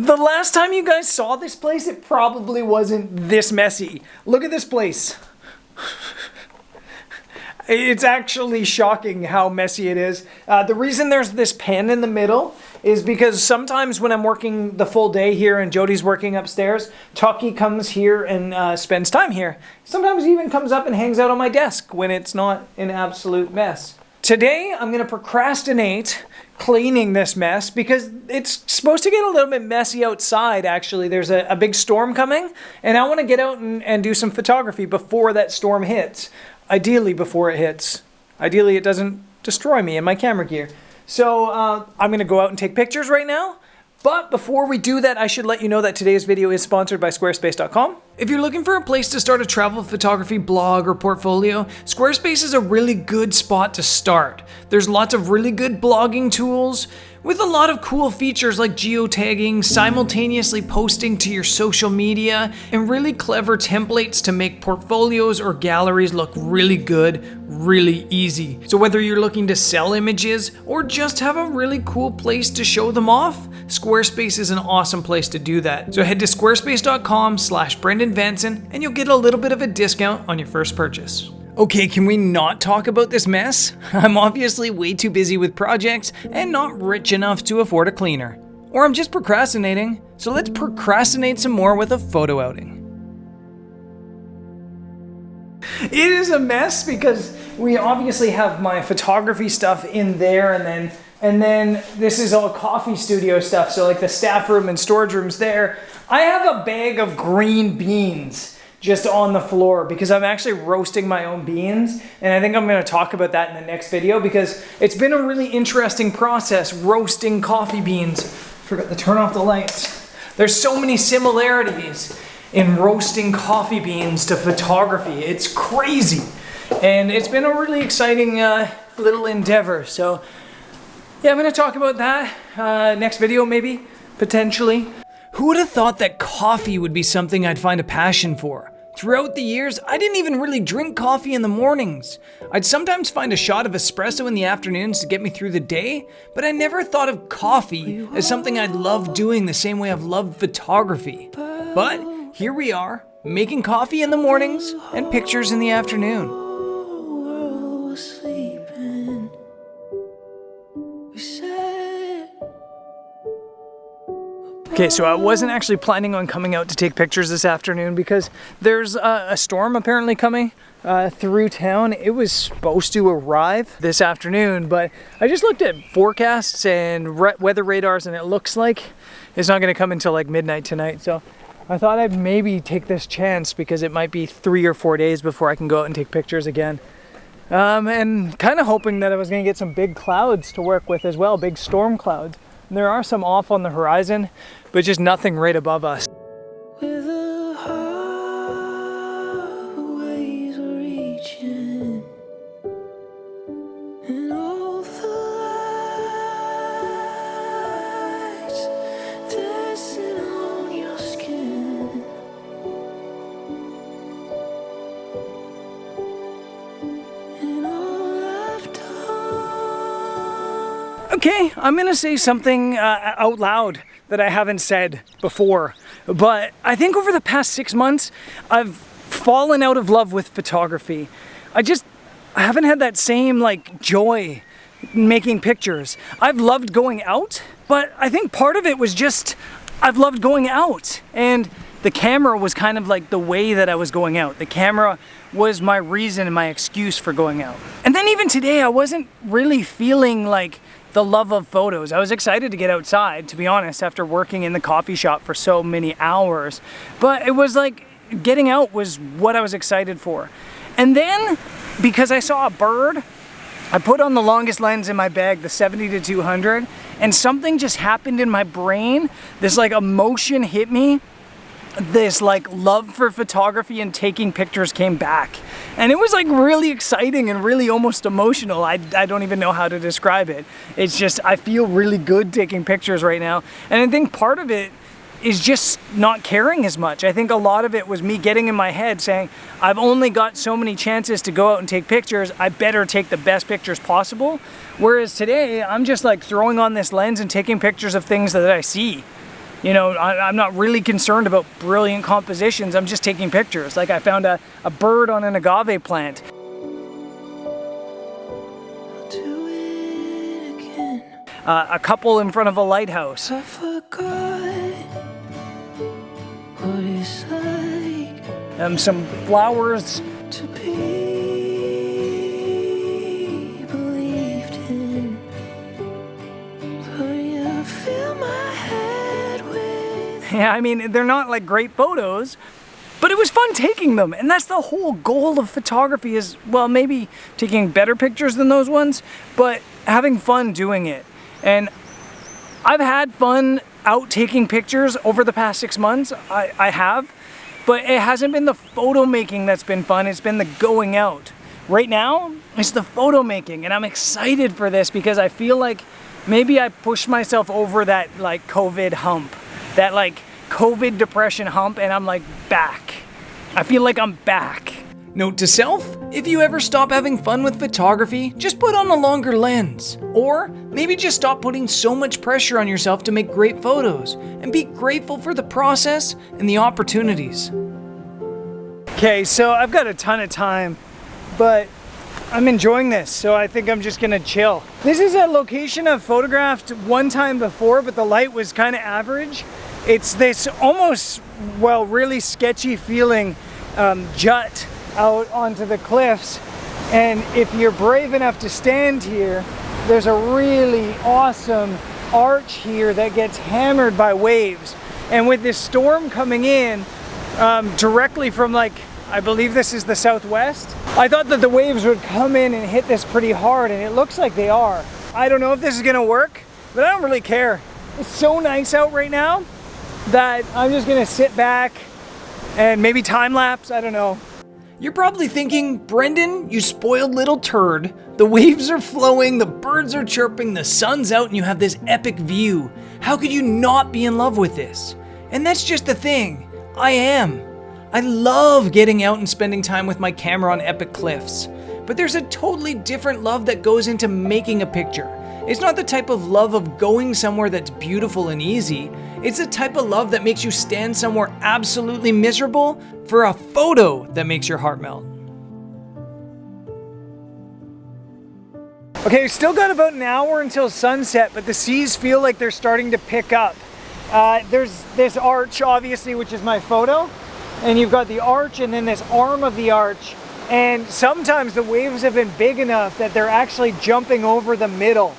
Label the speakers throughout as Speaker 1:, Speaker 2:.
Speaker 1: The last time you guys saw this place, it probably wasn't this messy. Look at this place. It's actually shocking how messy it is. The reason there's this pen in the middle is because sometimes when I'm working the full day here and Jody's working upstairs, Taki comes here and spends time here. Sometimes he even comes up and hangs out on my desk when it's not an absolute mess. Today, I'm going to procrastinate cleaning this mess because it's supposed to get a little bit messy outside, actually. There's a big storm coming, and I want to get out and do some photography before that storm hits. Ideally, before it hits. Ideally, it doesn't destroy me and my camera gear. So I'm going to go out and take pictures right now. But before we do that, I should let you know that today's video is sponsored by Squarespace.com. If you're looking for a place to start a travel photography blog or portfolio, Squarespace is a really good spot to start. There's lots of really good blogging tools with a lot of cool features like geotagging, simultaneously posting to your social media, and really clever templates to make portfolios or galleries look really good, really easy. So whether you're looking to sell images or just have a really cool place to show them off, Squarespace is an awesome place to do that. So head to squarespace.com/BrendanVanson and you'll get a little bit of a discount on your first purchase. Okay, can we not talk about this mess? I'm obviously way too busy with projects and not rich enough to afford a cleaner. Or I'm just procrastinating, so let's procrastinate some more with a photo outing. It is a mess because we obviously have my photography stuff in there and then this is all coffee studio stuff, so like the staff room and storage room's there. I have a bag of green beans just on the floor because I'm actually roasting my own beans, and I think I'm going to talk about that in the next video because it's been a really interesting process roasting coffee beans. Forgot to turn off the lights. There's so many similarities in roasting coffee beans to photography. It's crazy, and it's been a really exciting little endeavor. So yeah, I'm going to talk about that next video maybe, potentially. Who would have thought that coffee would be something I'd find a passion for? Throughout the years, I didn't even really drink coffee in the mornings. I'd sometimes find a shot of espresso in the afternoons to get me through the day, but I never thought of coffee as something I'd love doing the same way I've loved photography. But here we are, making coffee in the mornings and pictures in the afternoon. Okay, so I wasn't actually planning on coming out to take pictures this afternoon because there's a storm apparently coming through town. It was supposed to arrive this afternoon, but I just looked at forecasts and weather radars and it looks like it's not going to come until like midnight tonight. So I thought I'd maybe take this chance because it might be 3 or 4 days before I can go out and take pictures again. And kind of hoping that I was going to get some big clouds to work with as well, big storm clouds. There are some off on the horizon, but just nothing right above us.
Speaker 2: With a heart ways reaching, and all the lights dancing on your skin. And all I've done.
Speaker 1: Okay, I'm gonna say something out loud that I haven't said before, but I think over the past 6 months, I've fallen out of love with photography. I haven't had that same like joy making pictures. I've loved going out, but I think part of it was just, I've loved going out, and the camera was kind of like the way that I was going out. The camera was my reason and my excuse for going out. And then even today, I wasn't really feeling like the love of photos. I was excited to get outside, to be honest, after working in the coffee shop for so many hours. But it was like getting out was what I was excited for. And then because I saw a bird, I put on the longest lens in my bag, the 70-200, and something just happened in my brain. This like emotion hit me. This like love for photography and taking pictures came back, and it was like really exciting and really almost emotional. I don't even know how to describe it. It's just, I feel really good taking pictures right now, and I think part of it is just not caring as much. I think a lot of it was me getting in my head saying, I've only got so many chances to go out and take pictures, I better take the best pictures possible. Whereas today, I'm just like throwing on this lens and taking pictures of things that I see. I'm not really concerned about brilliant compositions. I'm just taking pictures. Like I found a bird on an agave plant.
Speaker 2: I'll do it again.
Speaker 1: A couple in front of a lighthouse.
Speaker 2: I forgot what it's like
Speaker 1: Some flowers.
Speaker 2: to be believed in. But you fill my head with
Speaker 1: Yeah, I mean, they're not like great photos, but it was fun taking them. And that's the whole goal of photography is, well, maybe taking better pictures than those ones, but having fun doing it. And I've had fun out taking pictures over the past 6 months. I have, but it hasn't been the photo making that's been fun. It's been the going out. Right now, it's the photo making, and I'm excited for this because I feel like maybe I pushed myself over that like COVID hump, that like COVID depression hump, and I'm like back. I feel like I'm back. Note to self, if you ever stop having fun with photography, just put on a longer lens. Or maybe just stop putting so much pressure on yourself to make great photos and be grateful for the process and the opportunities. Okay, so I've got a ton of time, but I'm enjoying this, so I think I'm just gonna chill. This is a location I've photographed one time before, but the light was kind of average. It's this almost, well, really sketchy feeling jut out onto the cliffs, and if you're brave enough to stand here, there's a really awesome arch here that gets hammered by waves. And with this storm coming in directly from, like, I believe this is the southwest, I thought that the waves would come in and hit this pretty hard, and it looks like they are. I don't know if this is gonna work, but I don't really care. It's so nice out right now that I'm just gonna sit back and maybe time lapse, I don't know. You're probably thinking, Brendan, you spoiled little turd. The waves are flowing, the birds are chirping, the sun's out, and you have this epic view. How could you not be in love with this? And that's just the thing. I am. I love getting out and spending time with my camera on epic cliffs. But there's a totally different love that goes into making a picture. It's not the type of love of going somewhere that's beautiful and easy. It's a type of love that makes you stand somewhere absolutely miserable for a photo that makes your heart melt. Okay, we still got about an hour until sunset, but the seas feel like they're starting to pick up. There's this arch, obviously, which is my photo, and you've got the arch and then this arm of the arch, and sometimes the waves have been big enough that they're actually jumping over the middle.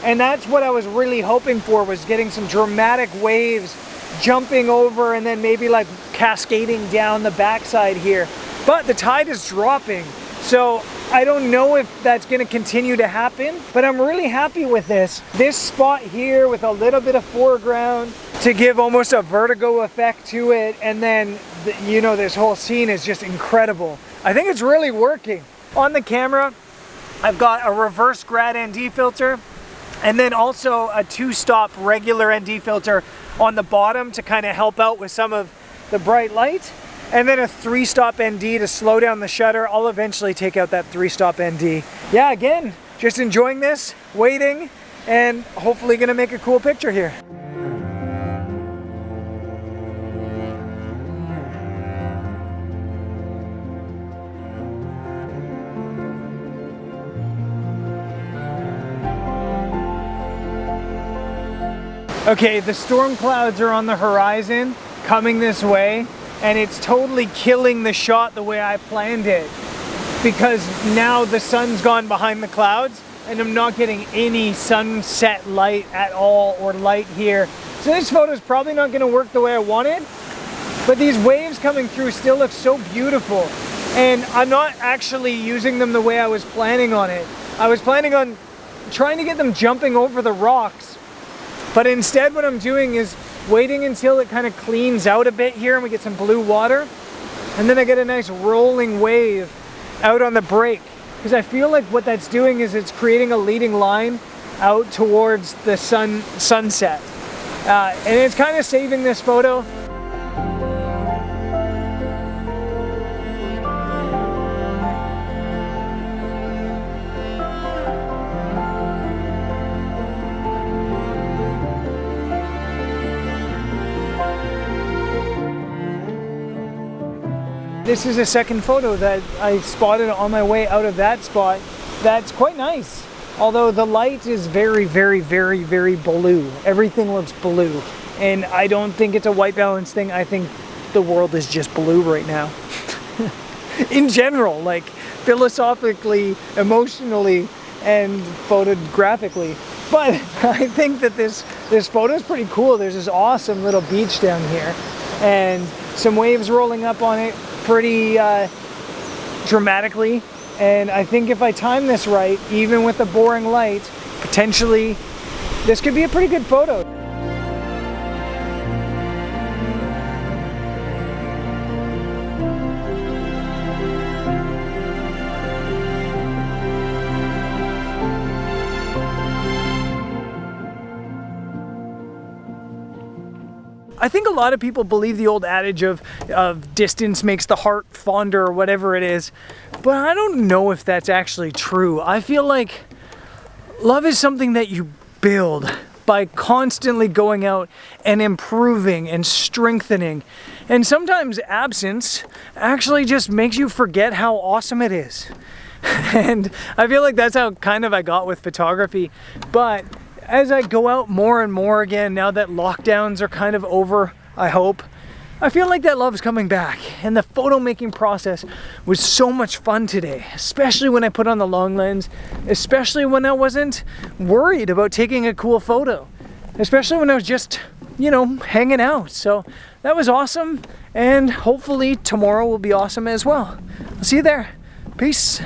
Speaker 1: And that's what I was really hoping for, was getting some dramatic waves jumping over and then maybe like cascading down the backside here. But the tide is dropping, so I don't know if that's going to continue to happen, but I'm really happy with this. This spot here with a little bit of foreground to give almost a vertigo effect to it, and then this whole scene is just incredible. I think it's really working. On the camera, I've got a reverse grad ND filter, and then also a 2-stop regular ND filter on the bottom to kind of help out with some of the bright light, and then a 3-stop ND to slow down the shutter. I'll eventually take out that 3-stop ND. Yeah, again, just enjoying this, waiting, and hopefully gonna make a cool picture here. Okay, the storm clouds are on the horizon, coming this way, and it's totally killing the shot the way I planned it, because now the sun's gone behind the clouds and I'm not getting any sunset light at all, or light here. So this photo is probably not going to work the way I wanted, but these waves coming through still look so beautiful, and I'm not actually using them the way I was planning on it. I was planning on trying to get them jumping over the rocks, but instead what I'm doing is waiting until it kind of cleans out a bit here and we get some blue water, and then I get a nice rolling wave out on the break, because I feel like what that's doing is it's creating a leading line out towards the sunset, and it's kind of saving this photo. This is a second photo that I spotted on my way out of that spot that's quite nice. Although the light is very, very, very, very blue. Everything looks blue. And I don't think it's a white balance thing. I think the world is just blue right now. In general, like philosophically, emotionally, and photographically. But I think that this photo is pretty cool. There's this awesome little beach down here and some waves rolling up on it pretty dramatically. And I think if I time this right, even with the boring light, potentially this could be a pretty good photo. I think a lot of people believe the old adage of distance makes the heart fonder or whatever it is, but I don't know if that's actually true. I feel like love is something that you build by constantly going out and improving and strengthening. And sometimes absence actually just makes you forget how awesome it is. And I feel like that's how kind of I got with photography. But as I go out more and more again, now that lockdowns are kind of over, I hope, I feel like that love is coming back. And the photo making process was so much fun today, especially when I put on the long lens, especially when I wasn't worried about taking a cool photo, especially when I was just, you know, hanging out. So that was awesome. And hopefully tomorrow will be awesome as well. I'll see you there. Peace.